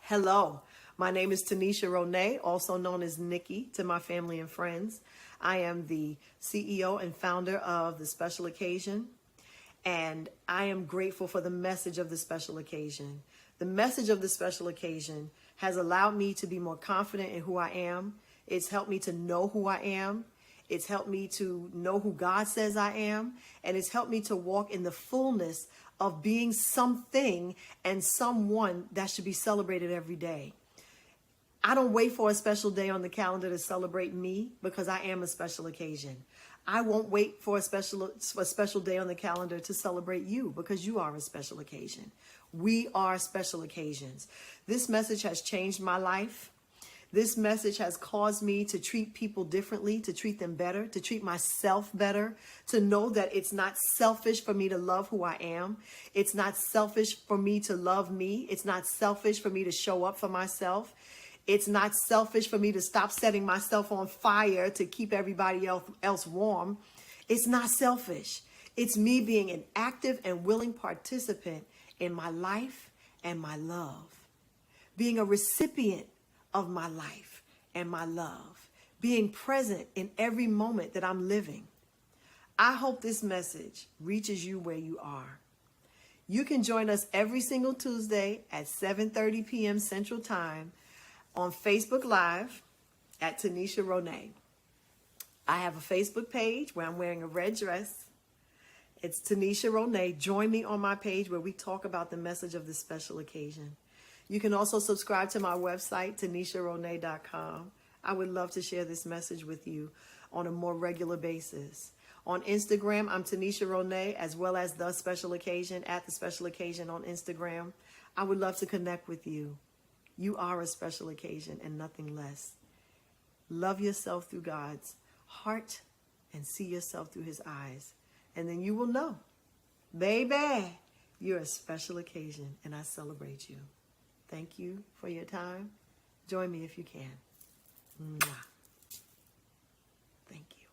Hello, my name is Tanisha Ronay, also known as Nikki to my family and friends. I am the CEO and founder of The Special Occasion, and I am grateful for the message of The Special Occasion. The message of The Special Occasion has allowed me to be more confident in who I am. It's helped me to know who I am. It's helped me to know who God says I am. And it's helped me to walk in the fullness of being something and someone that should be celebrated every day. I don't wait for a special day on the calendar to celebrate me because I am a special occasion. I won't wait for a special day on the calendar to celebrate you because you are a special occasion. We are special occasions. This message has changed my life. This message has caused me to treat people differently, to treat them better, to treat myself better, to know that it's not selfish for me to love who I am. It's not selfish for me to love me. It's not selfish for me to show up for myself. It's not selfish for me to stop setting myself on fire to keep everybody else warm. It's not selfish. It's me being an active and willing participant in my life and my love, being a recipient of my life and my love, being present in every moment that I'm living. I hope this message reaches you where you are. You can join us every single Tuesday at 7:30 p.m. Central Time on Facebook Live at Tanisha Ronay. I have a Facebook page where I'm wearing a red dress. It's Tanisha Ronay. Join me on my page where we talk about the message of this special occasion. You can also subscribe to my website, TanishaRonay.com. I would love to share this message with you on a more regular basis. On Instagram, I'm Tanisha Ronay, as well as The Special Occasion, at The Special Occasion on Instagram. I would love to connect with you. You are a special occasion and nothing less. Love yourself through God's heart and see yourself through his eyes. And then you will know, baby, you're a special occasion and I celebrate you. Thank you for your time. Join me if you can. Mwah. Thank you.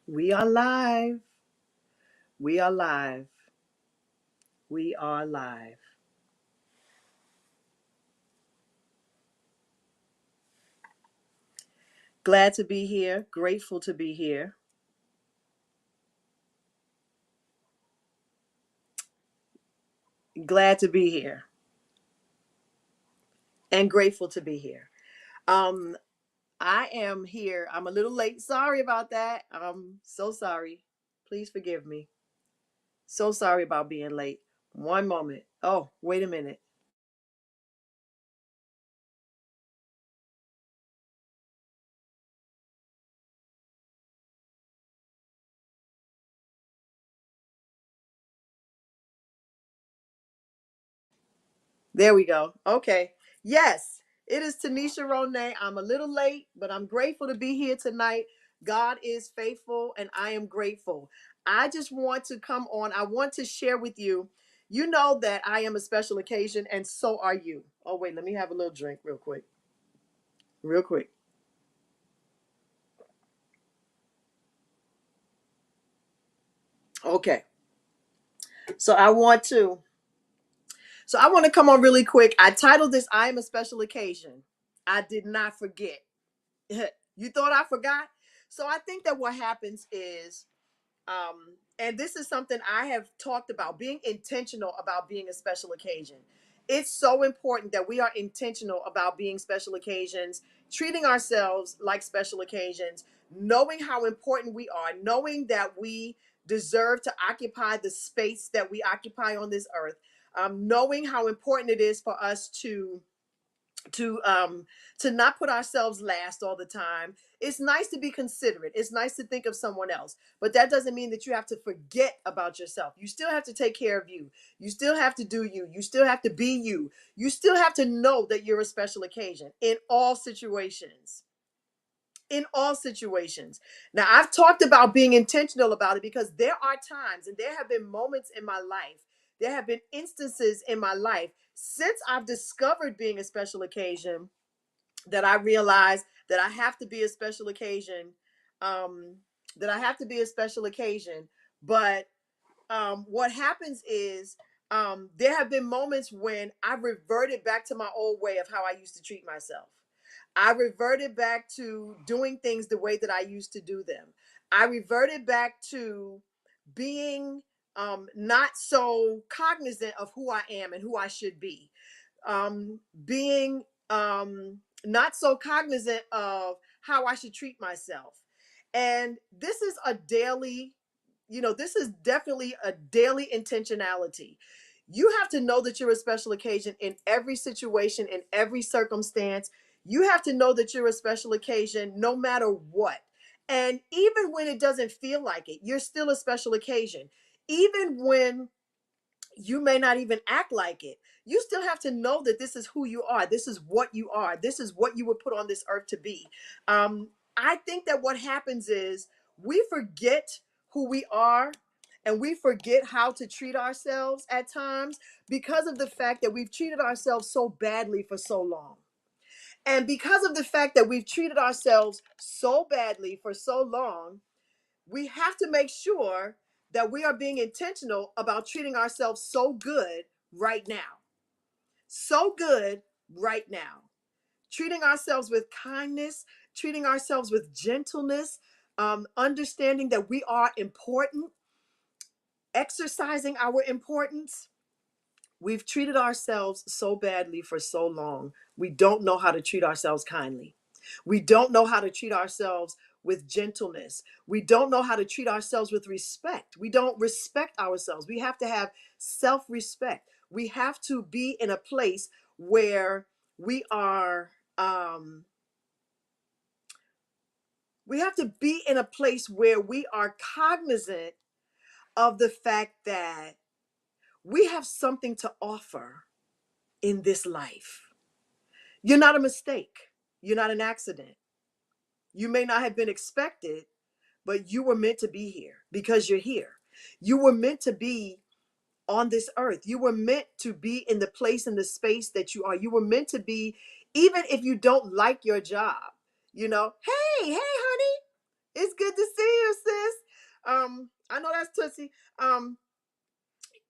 We are live. We are live. We are live. Glad to be here. Grateful to be here. Glad to be here. And grateful to be here. Um, I am here. I'm a little late. Sorry about that. I'm so sorry. Please forgive me. So sorry about being late. One moment. Oh, wait a minute. There we go. Okay. Yes, it is Tanisha Ronay. I'm a little late, but I'm grateful to be here tonight. God is faithful and I am grateful. I just want to come on. I want to share with you. You know that I am a special occasion and so are you. Oh, wait, let me have a little drink real quick. Real quick. Okay. So I want to come on really quick. I titled this I am a special occasion. I did not forget. You thought I forgot? So I think that what happens is and this is something I have talked about, being intentional about being a special occasion. It's so important that we are intentional about being special occasions, treating ourselves like special occasions, knowing how important we are, knowing that we deserve to occupy the space that we occupy on this earth, knowing how important it is for us to um to not put ourselves last all the time. It's nice to be considerate, it's nice to think of someone else, but that doesn't mean that you have to forget about yourself. You still have to take care of you. You still have to do you. You still have to be you. You still have to know that you're a special occasion in all situations. In all situations. Now, I've talked about being intentional about it because there are times and there have been moments in my life, there have been instances in my life since I've discovered being a special occasion that I realize that I have to be a special occasion, um, that I have to be a special occasion But what happens is there have been moments when I reverted back to my old way of how I used to treat myself. I reverted back to doing things the way that I used to do them. I reverted back to being not so cognizant of who I am and who I should be. Being not so cognizant of how I should treat myself. And this is a daily, this is definitely a daily intentionality. You have to know that you're a special occasion in every situation, in every circumstance. You have to know that you're a special occasion no matter what. And even when it doesn't feel like it, you're still a special occasion. Even when you may not even act like it, you still have to know that this is who you are. This is what you are. This is what you were put on this earth to be. I think that what happens is we forget who we are, and we forget how to treat ourselves at times because of the fact that we've treated ourselves so badly for so long. And because of the fact that we've treated ourselves so badly for so long, we have to make sure that we are being intentional about treating ourselves so good right now. So good right now. Treating ourselves with kindness, treating ourselves with gentleness, understanding that we are important, exercising our importance. We've treated ourselves so badly for so long. We don't know how to treat ourselves kindly. We don't know how to treat ourselves with gentleness. We don't know how to treat ourselves with respect. We don't respect ourselves. We have to have self respect. We have to be in a place where we are, we have to be in a place where we are cognizant of the fact that we have something to offer in this life. You're not a mistake. You're not an accident. You may not have been expected, but you were meant to be here because you're here. You were meant to be on this earth. You were meant to be in the place and the space that you are. You were meant to be, even if you don't like your job, hey, honey, it's good to see you, sis. I know that's Tootsie.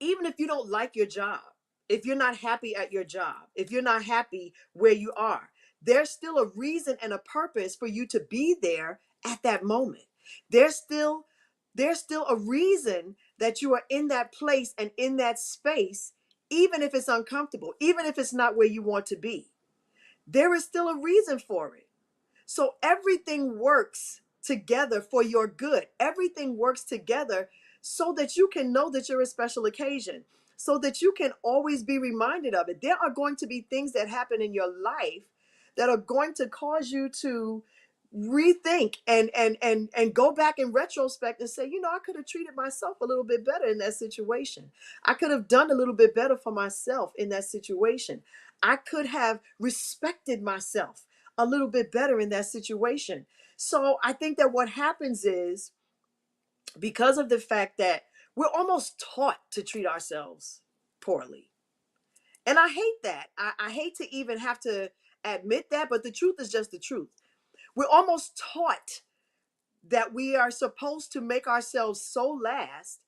Even if you don't like your job, if you're not happy at your job, if you're not happy where you are, there's still a reason and a purpose for you to be there at that moment. There's still there's still a reason that you are in that place and in that space, even if it's uncomfortable, even if it's not where you want to be. There is still a reason for it. So everything works together for your good. Everything works together so that you can know that you're a special occasion, so that you can always be reminded of it. There are going to be things that happen in your life that are going to cause you to rethink and go back in retrospect and say, I could have treated myself a little bit better in that situation. I could have done a little bit better for myself in that situation. I could have respected myself a little bit better in that situation. So I think that what happens is, because of the fact that we're almost taught to treat ourselves poorly. And I hate that. I hate to even have to admit that, but the truth is just the truth. We're almost taught that we are supposed to make ourselves so last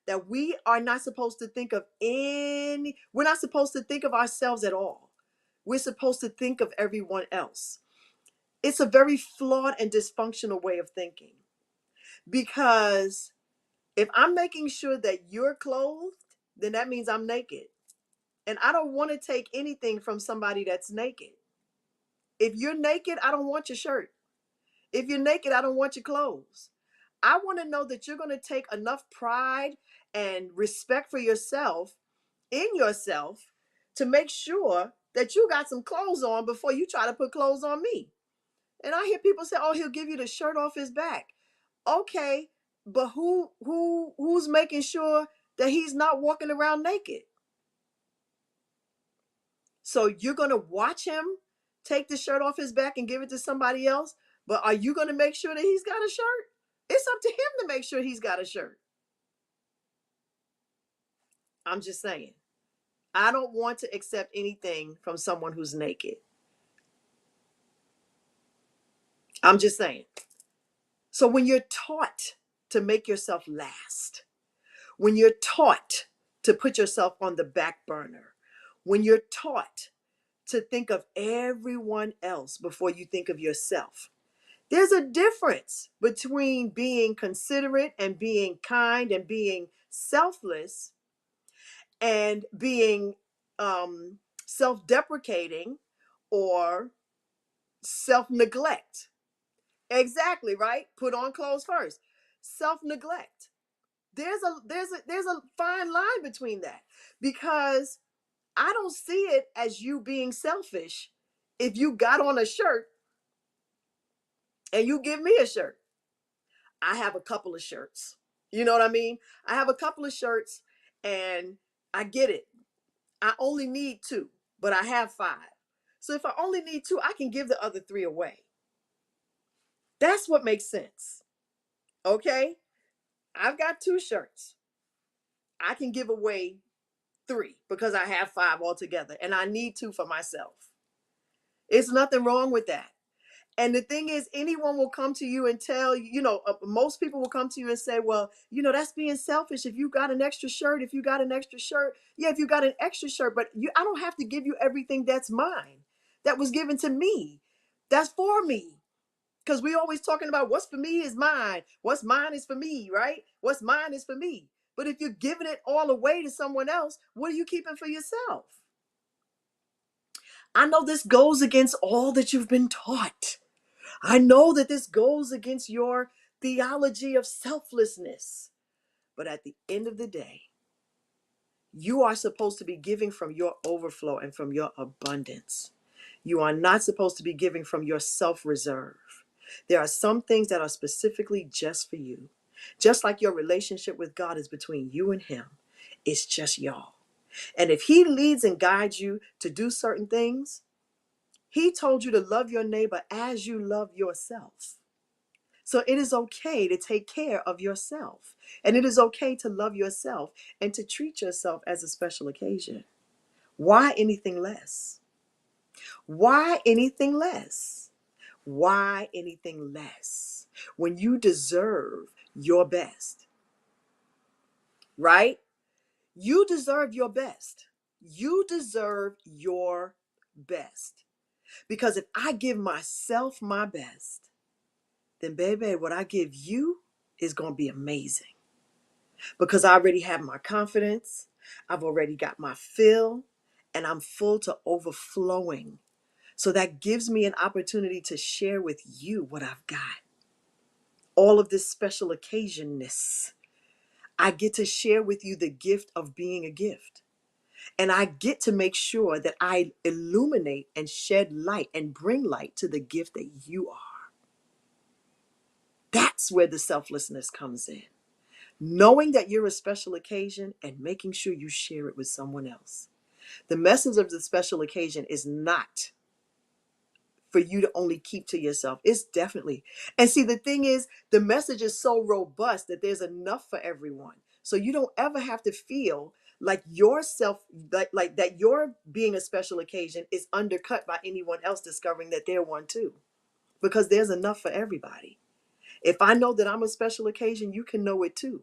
that we are not supposed to think of we're not supposed to think of ourselves at all. We're supposed to think of everyone else. It's a very flawed and dysfunctional way of thinking, because if I'm making sure that you're clothed, then that means I'm naked. And I don't want to take anything from somebody that's naked. If you're naked, I don't want your shirt. If you're naked, I don't want your clothes. I want to know that you're going to take enough pride and respect for yourself in yourself to make sure that you got some clothes on before you try to put clothes on me. And I hear people say, "Oh, he'll give you the shirt off his back." Okay, but who's making sure that he's not walking around naked? So you're going to watch him take the shirt off his back and give it to somebody else, but are you going to make sure that he's got a shirt? It's up to him to make sure he's got a shirt. I'm just saying. I don't want to accept anything from someone who's naked. I'm just saying. So when you're taught to make yourself last, when you're taught to put yourself on the back burner, when you're taught to think of everyone else before you think of yourself. There's a difference between being considerate and being kind and being selfless and being self-deprecating or self-neglect. Exactly, right? Put on clothes first. Self-neglect. There's a fine line between that, because I don't see it as you being selfish if you got on a shirt and you give me a shirt. I have a couple of shirts. You know what I mean? I have a couple of shirts and I get it. I only need two, but I have five. So if I only need two, I can give the other three away. That's what makes sense. Okay? I've got two shirts. I can give away three because I have five altogether and I need two for myself. It's nothing wrong with that. And the thing is, anyone will come to you and tell you, most people will come to you and say, well, that's being selfish. If you got an extra shirt, yeah, if you got an extra shirt, but I don't have to give you everything that's mine, that was given to me. That's for me. Because we always talking about what's for me is mine. What's mine is for me, right? What's mine is for me. But if you're giving it all away to someone else, what are you keeping for yourself? I know this goes against all that you've been taught. I know that this goes against your theology of selflessness. But at the end of the day, you are supposed to be giving from your overflow and from your abundance. You are not supposed to be giving from your self-reserve. There are some things that are specifically just for you. Just like your relationship with God is between you and Him, it's just y'all. And if He leads and guides you to do certain things, He told you to love your neighbor as you love yourself. So it is okay to take care of yourself. And it is okay to love yourself and to treat yourself as a special occasion. Why anything less? Why anything less? Why anything less? When you deserve your best, right? You deserve your best. You deserve your best. Because if I give myself my best, then baby, what I give you is going to be amazing. Because I already have my confidence, I've already got my fill, and I'm full to overflowing. So that gives me an opportunity to share with you what I've got. All of this special occasionness. I get to share with you the gift of being a gift. And I get to make sure that I illuminate and shed light and bring light to the gift that you are. That's where the selflessness comes in. Knowing that you're a special occasion and making sure you share it with someone else. The message of the special occasion is not for you to only keep to yourself. It's definitely. And see, the thing is, the message is so robust that there's enough for everyone. So you don't ever have to feel like yourself, like that your being a special occasion is undercut by anyone else discovering that they're one too. Because there's enough for everybody. If I know that I'm a special occasion, you can know it too.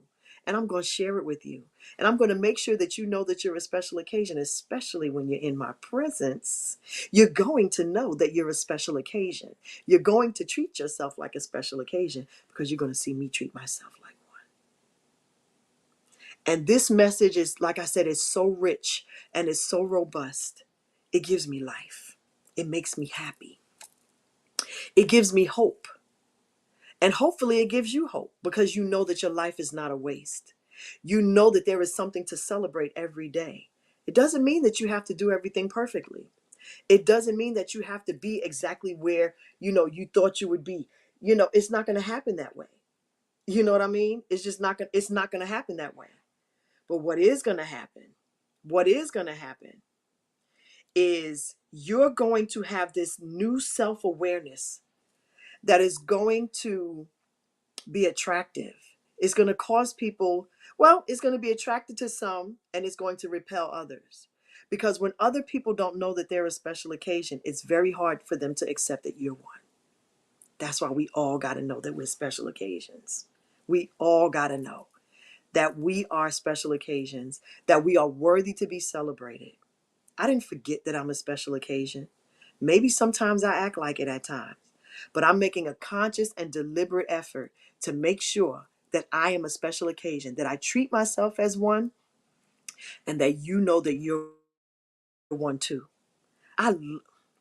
And I'm going to share it with you. And I'm going to make sure that you know that you're a special occasion, especially when you're in my presence. You're going to know that you're a special occasion. You're going to treat yourself like a special occasion because you're going to see me treat myself like one. And this message is, like I said, it's so rich and it's so robust. It gives me life. It makes me happy. It gives me hope. And hopefully it gives you hope because you know that your life is not a waste. You know that there is something to celebrate every day. It doesn't mean that you have to do everything perfectly. It doesn't mean that you have to be exactly where, you thought you would be. It's not going to happen that way. You know what I mean? It's not going to happen that way. But what is going to happen is you're going to have this new self-awareness that is going to be attractive. It's going to cause people, it's going to be attracted to some and it's going to repel others. Because when other people don't know that they're a special occasion, it's very hard for them to accept that you're one. That's why we all got to know that we're special occasions. We all got to know that we are special occasions, that we are worthy to be celebrated. I didn't forget that I'm a special occasion. Maybe sometimes I act like it at times, but I'm making a conscious and deliberate effort to make sure that I am a special occasion, that I treat myself as one, and that you know that you're one too. I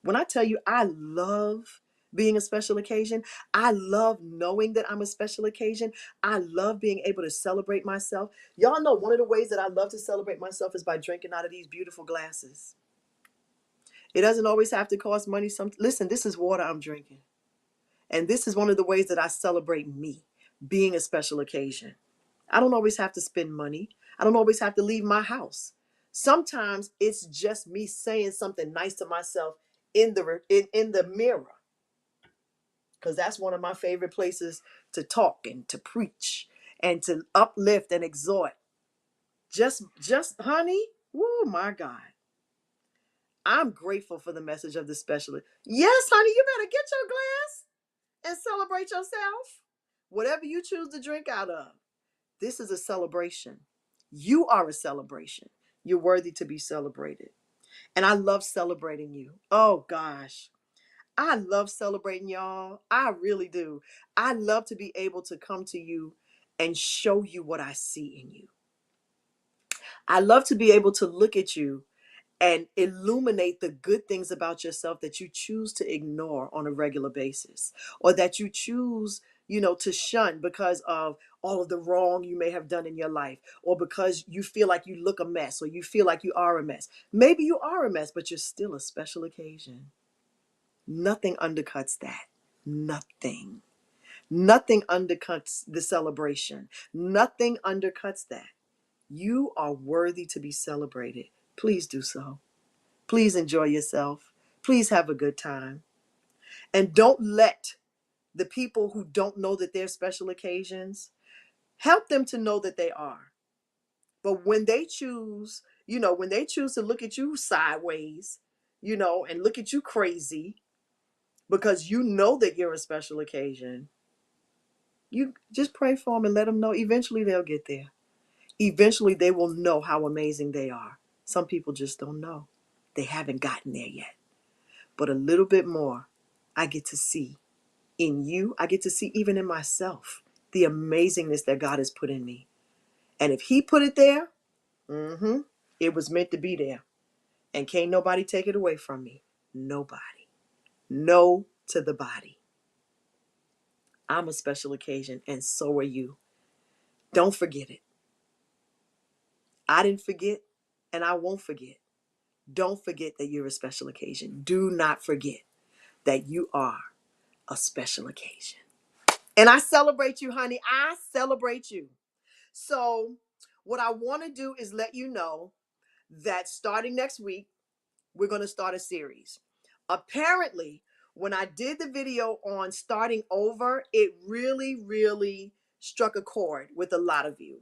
when I tell you I love being a special occasion, I love knowing that I'm a special occasion. I love being able to celebrate myself. Y'all know one of the ways that I love to celebrate myself is by drinking out of these beautiful glasses. It doesn't always have to cost money. Listen, this is water I'm drinking. And this is one of the ways that I celebrate me being a special occasion. I don't always have to spend money. I don't always have to leave my house. Sometimes it's just me saying something nice to myself in the mirror, because that's one of my favorite places to talk and to preach and to uplift and exhort. Just honey, oh my God. I'm grateful for the message of the specialist. Yes, honey, you better get your glass and celebrate yourself. Whatever you choose to drink out of, this is a celebration. You are a celebration. You're worthy to be celebrated. And I love celebrating you. Oh gosh. I love celebrating y'all. I really do. I love to be able to come to you and show you what I see in you. I love to be able to look at you and illuminate the good things about yourself that you choose to ignore on a regular basis, or that you choose, to shun because of all of the wrong you may have done in your life, or because you feel like you look a mess, or you feel like you are a mess. Maybe you are a mess, but you're still a special occasion. Nothing undercuts that. Nothing. Nothing undercuts the celebration. Nothing undercuts that. You are worthy to be celebrated. Please do so. Please enjoy yourself. Please have a good time. And don't let the people who don't know that they're special occasions, help them to know that they are. But when they choose, when they choose to look at you sideways, and look at you crazy because you know that you're a special occasion, you just pray for them and let them know eventually they'll get there. Eventually they will know how amazing they are. Some people just don't know. They haven't gotten there yet. But a little bit more, I get to see in you. I get to see even in myself the amazingness that God has put in me. And if He put it there, it was meant to be there. And can't nobody take it away from me. Nobody. No to the body. I'm a special occasion, and so are you. Don't forget it. I didn't forget, and I won't forget. Don't forget that you're a special occasion. Do not forget that you are a special occasion. And I celebrate you, honey. I celebrate you. So, what I want to do is let you know that starting next week, we're going to start a series. Apparently, when I did the video on starting over, it really, really struck a chord with a lot of you.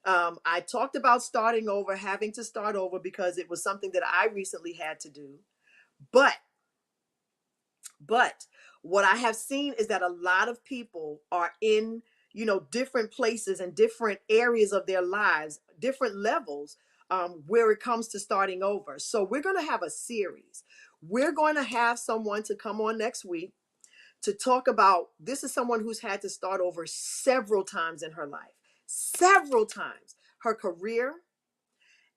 I talked about starting over, having to start over because it was something that I recently had to do. But what I have seen is that a lot of people are in, different places and different areas of their lives, different levels, where it comes to starting over. So we're going to have a series. We're going to have someone to come on next week to talk about, this is someone who's had to start over several times in her life, several times. Her career,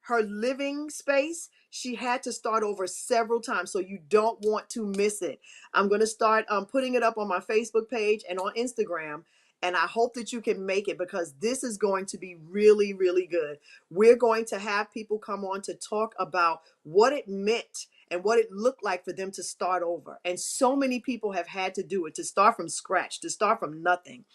her living space, she had to start over several times. So you don't want to miss it. I'm going to start putting it up on my Facebook page and on Instagram. And I hope that you can make it, because this is going to be really, really good. We're going to have people come on to talk about what it meant and what it looked like for them to start over. And so many people have had to do it, to start from scratch, to start from nothing.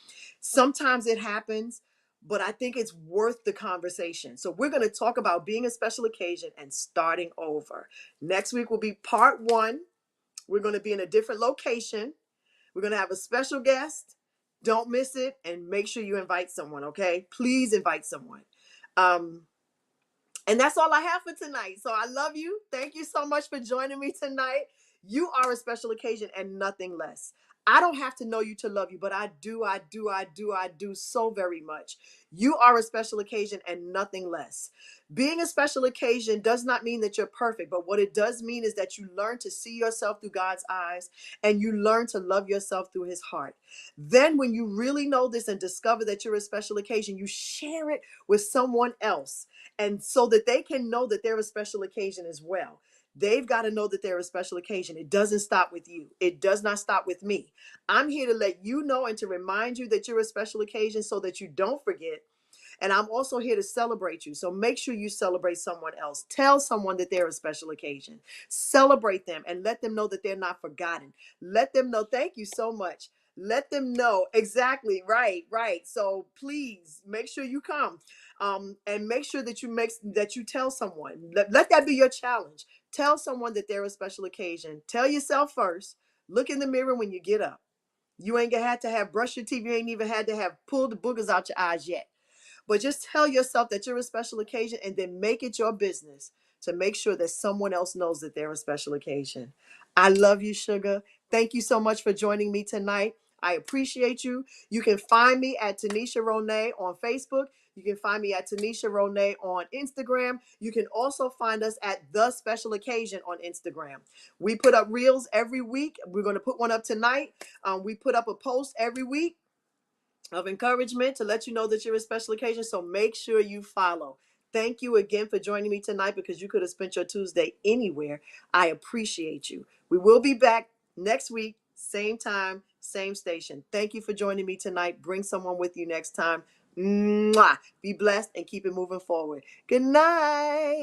Sometimes it happens, but I think it's worth the conversation. So we're going to talk about being a special occasion and starting over. Next week will be part 1. We're going to be in a different location. We're going to have a special guest. Don't miss it, and make sure you invite someone, okay? Please invite someone. And that's all I have for tonight. So I love you. Thank you so much for joining me tonight. You are a special occasion and nothing less. I don't have to know you to love you, but I do so very much. You are a special occasion and nothing less. Being a special occasion does not mean that you're perfect, but what it does mean is that you learn to see yourself through God's eyes and you learn to love yourself through his heart. Then, when you really know this and discover that you're a special occasion, you share it with someone else, and so that they can know that they're a special occasion as well. They've got to know that they're a special occasion. It doesn't stop with you. It does not stop with me. I'm here to let you know and to remind you that you're a special occasion so that you don't forget. And I'm also here to celebrate you. So make sure you celebrate someone else. Tell someone that they're a special occasion. Celebrate them and let them know that they're not forgotten. Let them know. Thank you so much. Let them know. Exactly. Right. Right. So please make sure you come. And make sure that you tell someone. Let that be your challenge. Tell someone that they're a special occasion. Tell yourself first. Look in the mirror when you get up. You ain't gonna have to have brush your teeth. You ain't even had to have pulled the boogers out your eyes yet. But just tell yourself that you're a special occasion and then make it your business to make sure that someone else knows that they're a special occasion. I love you, sugar. Thank you so much for joining me tonight. I appreciate you. You can find me at Tanisha Ronay on Facebook. You can find me at Tanisha Ronay on Instagram. You can also find us at The Special Occasion on Instagram. We put up reels every week. We're going to put one up tonight. We put up a post every week of encouragement to let you know that you're a special occasion. So make sure you follow. Thank you again for joining me tonight, because you could have spent your Tuesday anywhere. I appreciate you. We will be back next week, same time, same station. Thank you for joining me tonight. Bring someone with you next time. Mwah. Be blessed and keep it moving forward. Good night.